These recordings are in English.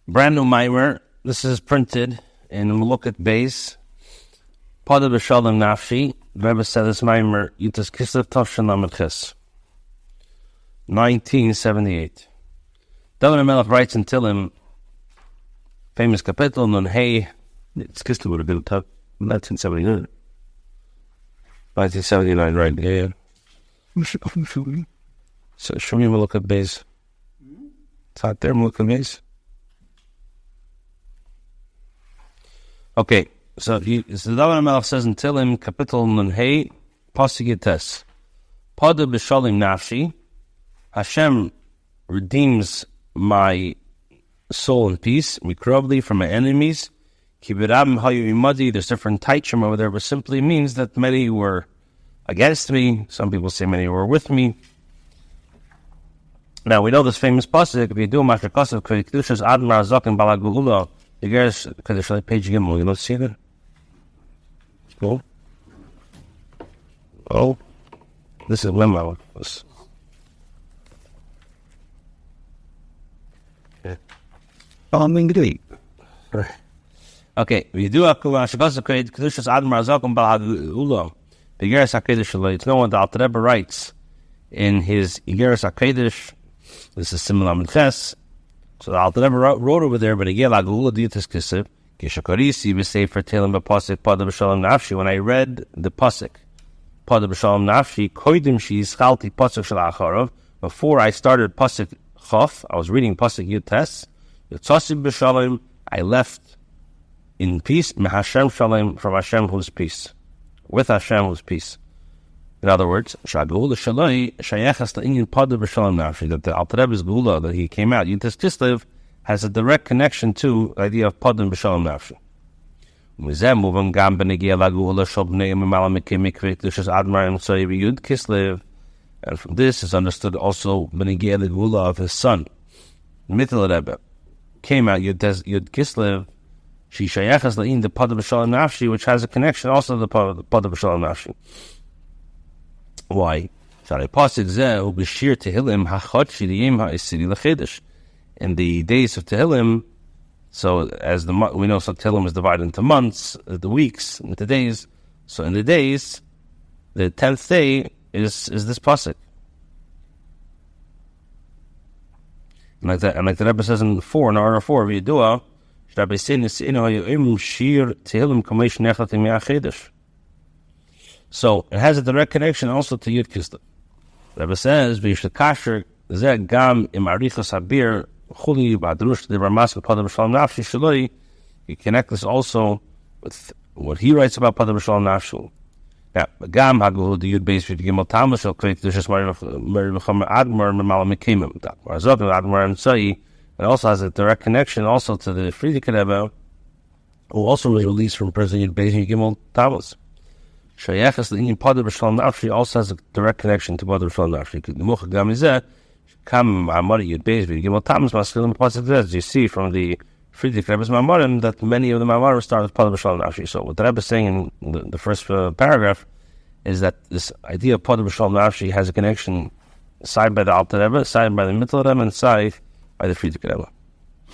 Brand new Mamor. This is printed in Melukut base. Badi Bishalom Nafshi. The Rebbe said this Mamor, Yutas Kislev Melukut, 1978. David Melech writes in Tillim, famous capital, Nun Hey. It's Kislev would have been tough. 1979. 1979, right? Yeah. So show me Melukut base. It's out there, Melukut base. Okay, so the David Melech says in Tillim, capital Nun Hey, Pasuk Yites. Badi Bishalom Nafshi. Hashem redeems my soul in peace. Mikrovli from my enemies. Kibirabim hayu imadi. There's different taichim over there, but simply means that many were against me. Some people say many were with me. Now we know this famous pasuk. If you do mashakasav kedushas admar zaken balagula, you guys could show page gimel. You don't see that? Cool. Oh, this is lemma. Okay, we do a mashakasav kedushas admar zaken balagula. Igeres HaKadosh, it's no one that Alter Rebbe writes in his Igeres HaKadosh. This is similar to Ches. So the Alter Rebbe wrote over there, but again, Agula Dietis Kislev, Kishakarisi, we say for Telem B'Pasik, Badi Bishalom Nafshi. When I read the Pasik, Badi Bishalom Nafshi, Koidim Shi Schalti Pasik Shel Acharov, before I started Pasik Chof, I was reading Pasik Yutes, Yitzasi B'Shalom, I left in peace, Mehashem Shalom, from Hashem who's peace. With Hashem who's peace. In other words, Shagul Shalai Shayachas La'inyan Badi Bishalom Nafshi, that the Alter Rebbe's Gula that he came out, Yutas Kislev, has a direct connection to the idea of Badi Bishalom Nafshi. Mizem Muvim Gam Benegia Lagula Shobnei Mamala Mekim Mikvik Lushas Admar and Soyevi Yud Kislev, and from this is understood also Benegia Lagula of his son. Mittel Rebbe came out Yud Kislev. She shayachas la'in the Badi Bishalom Nafshi, which has a connection also to the Badi Bishalom Nafshi. Why? In the days of Tehillim, so as we know, so Tehillim is divided into months, the weeks, into days. So in the days, the 10th day is this pasuk. And like the Rebbe says in 4, in order 4, v'yidua. So it has a direct connection also to Yud Kislev. Rebbe says, "V'yishtakasher zeh gam im arichas habir chuli b'adrush the Ramas Badi Bishalom Nafshi shaloi." You connect this also with what he writes about Badi Bishalom Nafshi. Now, gam hagul the Yud Beis v'Gimel Tammuz shel kreit dushas Mari Mechamer Admar Memala Mekimim Admar Admar and Tzai. It also has a direct connection also to the Frierdiker Rebbe, who also was released from prison in Beis Gimel Tammuz. Shayachas L'Inyan Badi Bishalom Nafshi also has a direct connection to Badi Bishalom Nafshi. Nemucha Gam Izeh Kam Mamor Yud Beis Gimel Tammuz Maskilim Pasuk Zeh. You see from the Frierdiker Rebbe's Mamorim that many of the Mamorim start with Badi Bishalom Nafshi. So what the Rebbe is saying in the first paragraph is that this idea of Badi Bishalom Nafshi has a connection side by the Alter Rebbe, side by the Mittel Rebbe, and side by the Frierdiker Rebbe.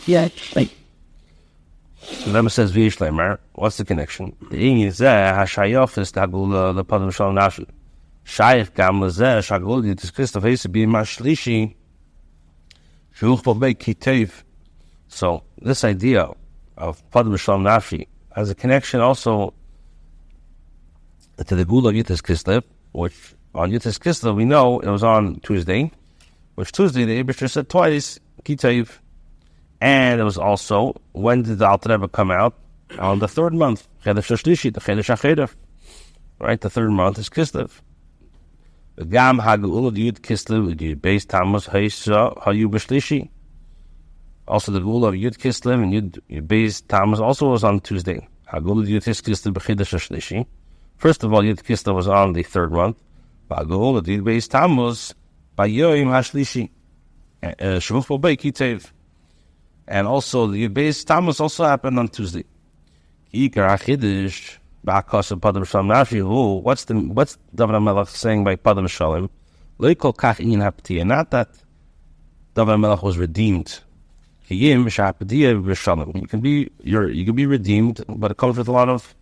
Yeah, like. So the Rebbe says, V'yishleimer, what's the connection? The Ingi Zeh, HaShayof is the Hagul, the Badi Bishalom Nafshi. Shayach Gam Lezeh, Shagul, Yitis Kislev, Hesa, B'yimah Shlishi, Shuch Bobei Kitev. So, this idea of Badi Bishalom Nafshi has a connection also to the Gula of Yitis Kislev, which on Yitis Kislev we know it was on Tuesday, which Tuesday the Eibishter said twice, Kitev. And it was also, when did the Alter Rebbe come out? On the 3rd month, Chedesh HaShlishi, the Chedesh HaChedesh. Right, the 3rd month is Kislev. Gam HaGeula Yud Kislev, Yud Beis Tammuz Hayu B'Shlishi. Also the Geula of Yud Kislev and Yud Beis Tammuz also was on Tuesday. HaGeula Yud Kislev B'Chedesh HaShlishi. First of all, Yud Kislev was on the 3rd month. HaGeula Yud Beis Tammuz B'Yoyim HaShlishi. Shvuch B'Bei Kitev. And also, the Yud Beis Tammuz also happened on Tuesday. Ikar HaChidish Ba'akas of Badi Bishalom Nafshi. What's David Melech saying by Badi Bishalom? Lo kol kach inyan haptiyah. Not that David Melech was redeemed You can be redeemed, but it comes with a lot of.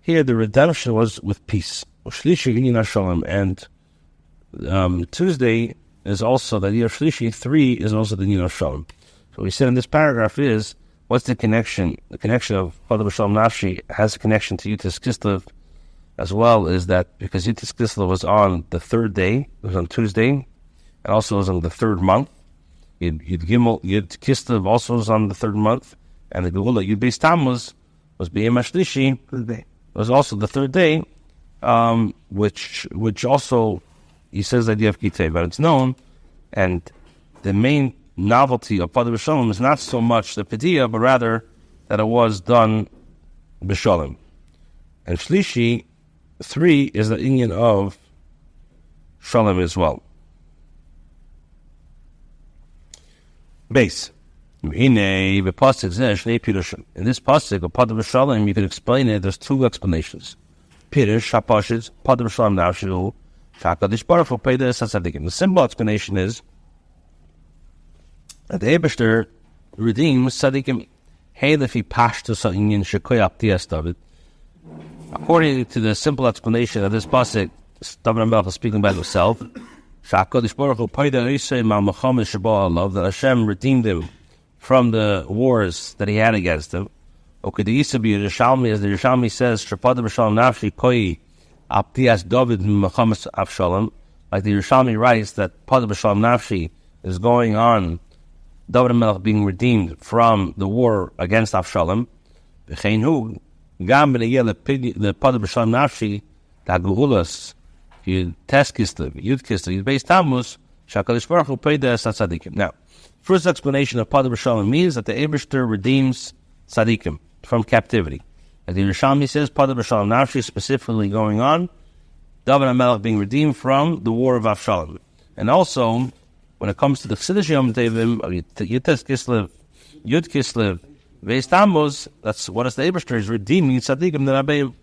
Here, the redemption was with peace. And Tuesday is also the year of Shlishi. 3 is also the year of Shalom. So we said in this paragraph is what's the connection? The connection of Badi Bishalom Nafshi has a connection to Yutis Kislev as well. Is that because Yutis Kislev was on the 3rd day, it was on Tuesday, and also was on the 3rd month. Yud Kislev also was on the 3rd month, and the Geula Yud Beis Tammuz was B'yem HaShlishi. It was also the 3rd day, which also he says the idea of Kitei, but it's known, and the main novelty of Badi Bishalom is not so much the Pediyah, but rather that it was done Bishalom. And Shlishi 3 is the inyan of Shalom as well. Base. In this pasuk of Badi Bishalom, you can explain it. There's 2 explanations. Pirush Hapashis Badi Bishalom Nafshi Shakadish Baruch Hu Peidas HaTzadikim. The simple explanation is that the Eibishter redeems Tzadikim. Heilefi Pashto Sa'inyin Shekoyach Tias David. According to the simple explanation of this pasuk, David HaMelech is speaking about himself. Shakadish Baruch Hu Peidas Isay Mal Mechamed Sheba Alav, that Hashem redeemed him from the wars that he had against him. Okay, the Yisabi Yerushalmi, as the Yerushalmi says, Badi Bishalom Nafshi Koi Aptias David Mechamed Avshalom. Like the Yerushalmi writes that Badi Bishalom Nafshi is going on, David HaMelech being redeemed from the war against Avshalom. V'chein hu gam b'negeh the Badi Bishalom Nafshi Dagulas Yud Kislev Yud Beis Tammuz Shakadish Baruch Hu Peidas HaTzadikim. Now, first explanation of Badi Bishalom means that the Eibishter redeems tzadikim from captivity. As the Yerushalmi says, Badi Bishalom Nafshi specifically going on, David HaMelech being redeemed from the war of Avshalom. And also, when it comes to the Chassidus Yom Tovim, Yud Kislev, Beis Tammuz, that's what is the Eibishter is redeeming tzadikim the Rabbeim.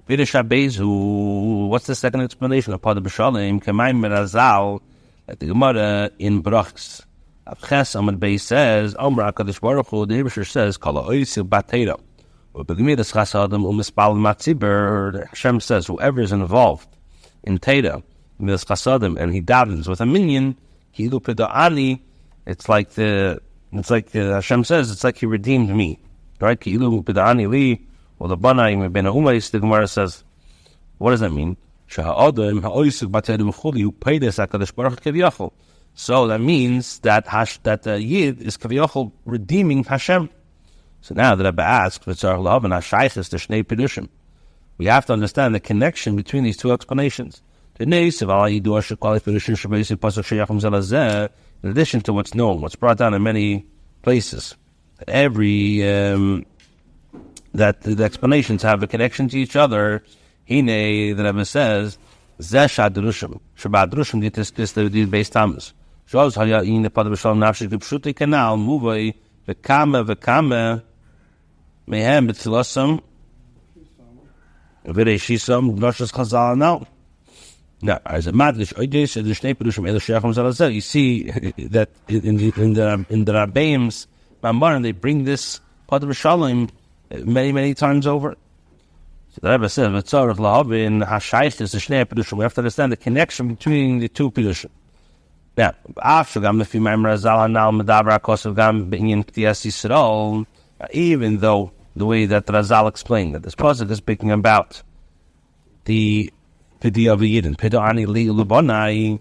Pirush HaBeizu, what's the second explanation of Badi Bishalom? K'mayim Merazal, at the Gemara in Brachs. Avches Amad Beis says, Omra HaKadosh Baruch Hu, the Eibishter says, Kala Oisil Batera. Ubegmidas Chas Adam Umispal Matziber, Hashem says, whoever is involved in Teda, Midas Chas Adam, and he davens with a minion, Kilu Peda'ani, it's like Hashem says, it's like he redeemed me. Right? Kilu Peda'ani Li, or the Banai Ben Umais, the Gemara says, what does that mean? Sha'adam Ha'oisuk Batera V'chuli, who paid us HaKadosh Baruch Hu Keviyachol. So that means that the Yid is Kaviyachol redeeming Hashem. So now the Rebbe asks, we have to understand the connection between these 2 explanations. In addition to what's known, what's brought down in many places, that that the explanations have a connection to each other. Hine, the Rebbe says, Zeh Shadrushim, Shabbat Drushim, Yitis Kislev Beis Tammuz. Shows how in the Badi Bishalom Nafshi Gipshuti Kanal Muvay V'kame Mehem B'tzilasam V'rei Shisam Gnoshas Chazal now. Now, as a madlish oidish the Shnei Perushim Elo Sheichim Zalazeh, you see that in the Rabbeim's Mamor, they bring this Badi Bishalom many times over. So the Rebbe says, "V'tzarich lahavin hashayich is the Shnei Perushim." We have to understand the connection between the 2 Perushim. Now, even though the way that Razal explained that this pasuk is speaking about the Pidiyah of Yidin, Pida'ani li lubanai,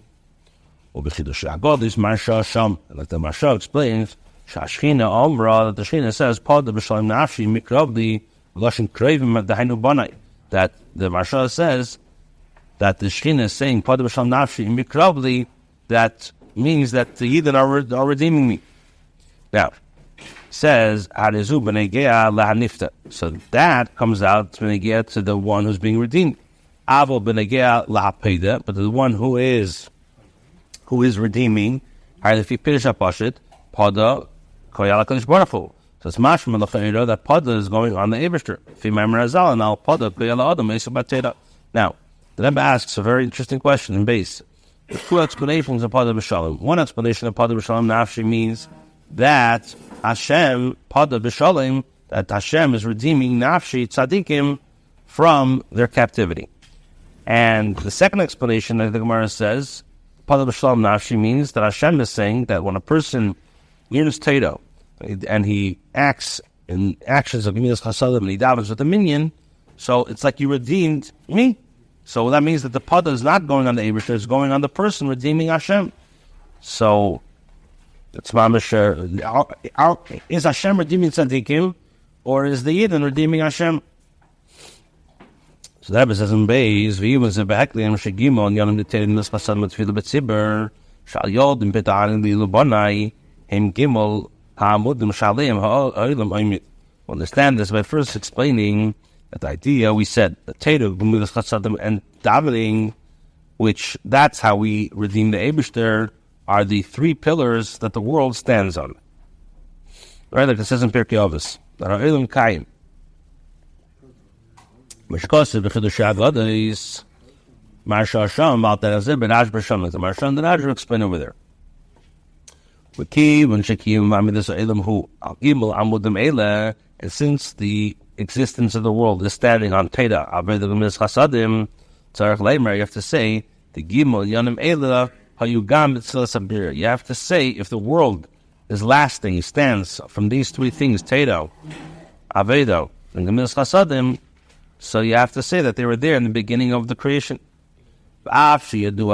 or b'chidush agod is Marsha Sham, like the Marsha explains, Shashchina Omra, that the Shina says, Badi Bishalom Nafshi mikrabli l'shen krevim dahainu banai, that the Marsha says that the Shina is saying Badi Bishalom Nafshi mikrabli, that means that the Yidden are redeeming me. Now, says Harizu b'negea lahanifta. So that comes out b'negea to the one who's being redeemed. Avo b'negea lahapeda, but the one who is redeeming. If you Pirush HaPashit, Pada koyal HaKadosh Baruch Hu. So it's mashma l'chayra that Pada is going on the Eibishter. Fimay Merazal, and now Pada koyal Adam Esav Batera. Now, the Rebbe asks a very interesting question in base. There's 2 explanations of Badi Bishalom. One explanation of Badi Bishalom Nafshi means that Hashem, Badi Bishalom, that Hashem is redeeming Nafshi, tzaddikim, from their captivity. And the second explanation that the Gemara says, Badi Bishalom Nafshi, means that Hashem is saying that when a person learns Torah and he acts in actions of Gemilas Chasadim and he davens with a minion, so it's like you redeemed me. So that means that the Pada is not going on the Eibishter, it's going on the person redeeming Hashem. So it's mamish. Is Hashem redeeming tzaddikim, or is the Yidden redeeming Hashem? So that says in Beis, v'yivun zebehekli am shegimo and yonim deteirin nis chasad mitfilu betziber shal yod im beta'arin li lubanai hem gimel ha'amudim shaleim ha'olam oimit. We'll understand this by first explaining that the idea we said the Torah, Gemilas Chasadim, and davening, which that's how we redeem the Eibishter, are the three pillars that the world stands on. Right, like it says in Pirkei Avos, that are Elam Kaim. Mishkosev b'chidush Haggadahs, Marsha Hashem about that as it, but Ash B'Shem, like the Marsha and the Ash will explain over there. V'kiv and Shekim Mamidas Elam Hu Al Gimel Amudim Eila, and since the existence of the world is standing on Teda, Aved Gemilas Chasadim, Tzarech Leimer, you have to say the Gimel Yanim Eila Hayugam B'Tzilas Abir. You have to say if the world is lasting, it stands from these three things, Teda, Avedo, and Gemilas Chasadim. So you have to say that they were there in the beginning of the creation. Even though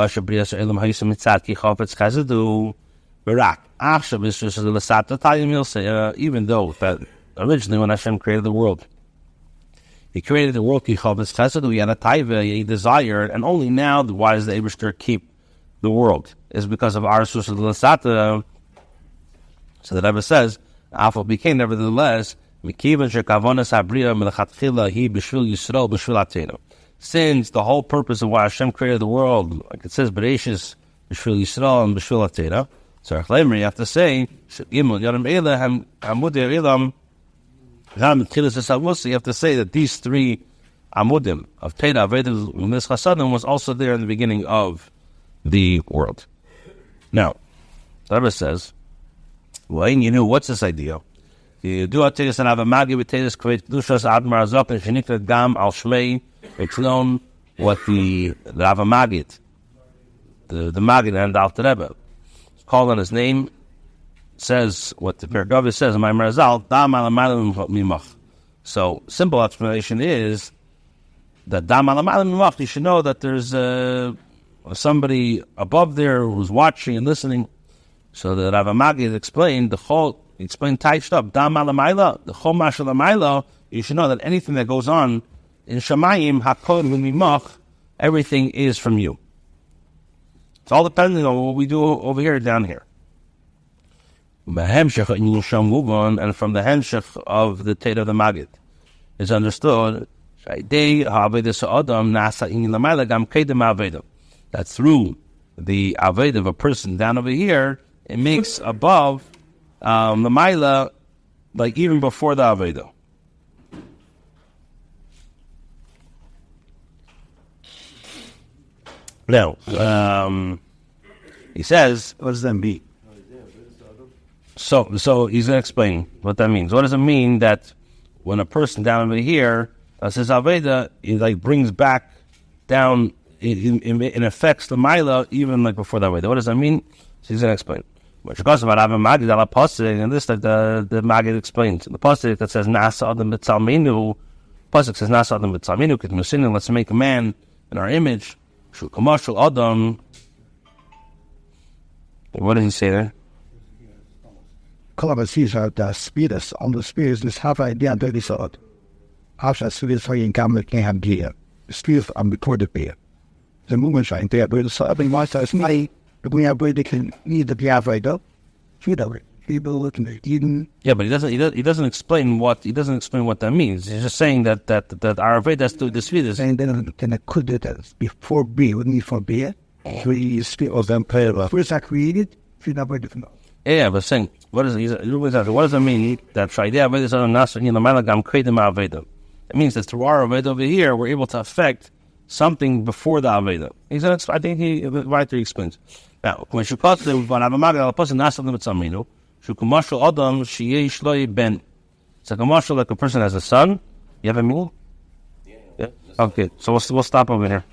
that originally when Hashem created the world, He created the world, He had a taiva, He desired, and only now why does the Eibishter keep the world? Is because of our source of the Lasata. So the Rebbe says, Afal became nevertheless, since the whole purpose of why Hashem created the world, like it says, Bereshis, B'Shvil Yisrael and B'Shvil Atera, so you have to say, you have to say that these three Amudim of Teda, Aveda, Gemilas Chasadim was also there in the beginning of the world. Now, the Rebbe says, well, you know, what's this idea? You do Ateiris and have a Magi with Teiris Kveit Kedushas Admar Azok and Shenikret Gam Al Shmei. It's known what the Rav Magid, the Magid and the Alter Rebbe, it's called on his name. Says what the Pergavis says in my Marazal. Dam Alamayim Mimach. So simple explanation is that Dam Alamayim Mimach. You should know that there's somebody above there who's watching and listening. So the Rav Magid explained the whole. He explained tight up. Dam Alamayla, the Chomash Alamayla. You should know that anything that goes on in Shamayim Hakol Mimach, everything is from you. It's all depending on what we do over here, down here. And from the hemshech of the Teda of the Magid is understood that through the Aved of a person down over here, it makes above the Maila, like even before the Aveda. Now, he says, what does that mean? So he's going to explain what that means. What does it mean that when a person down over here says Aveda, it like brings back down, it affects the Maila even like before the Aveda. What does that mean? So he's going to explain. Which goes about Ava Magid ala Pasuk, and this like the Magid explains. The Pasuk that says Nasa Adam B'Tzalminu, Pasuk says Nasa Adam B'Tzalminu, Kitmusinin, let's make a man in our image. Shul Kamashul Adam. What does he say there? Kolabasies are the spirits. On the spirits, this half idea and dirty sort. After spirits are in Gamma can have gear. The spirits are recorded beer. The movements are in there, but the serving master is my. We have where they can need the piaf right up. People looking at Eden. Yeah, but he doesn't explain what that means. He's just saying that our Aved has to dispute this. And then I could do that before B, wouldn't be for B. We speak of them first I created, if you never different. Yeah, but saying what does it mean that Shaidei Aved is on Nasr in the Malagam Kredim Aved? It means that through our Aved over here we're able to affect something before the Aved. I think he rightly explains. Now, when she calls the Magad al Pasuk Nasr B'Tzalminu, Shukumashal Adam Sheyesh Lo Ben. It's like a marshal, like a person has a son. You have a meaning? Yeah. Okay, so we'll stop over here.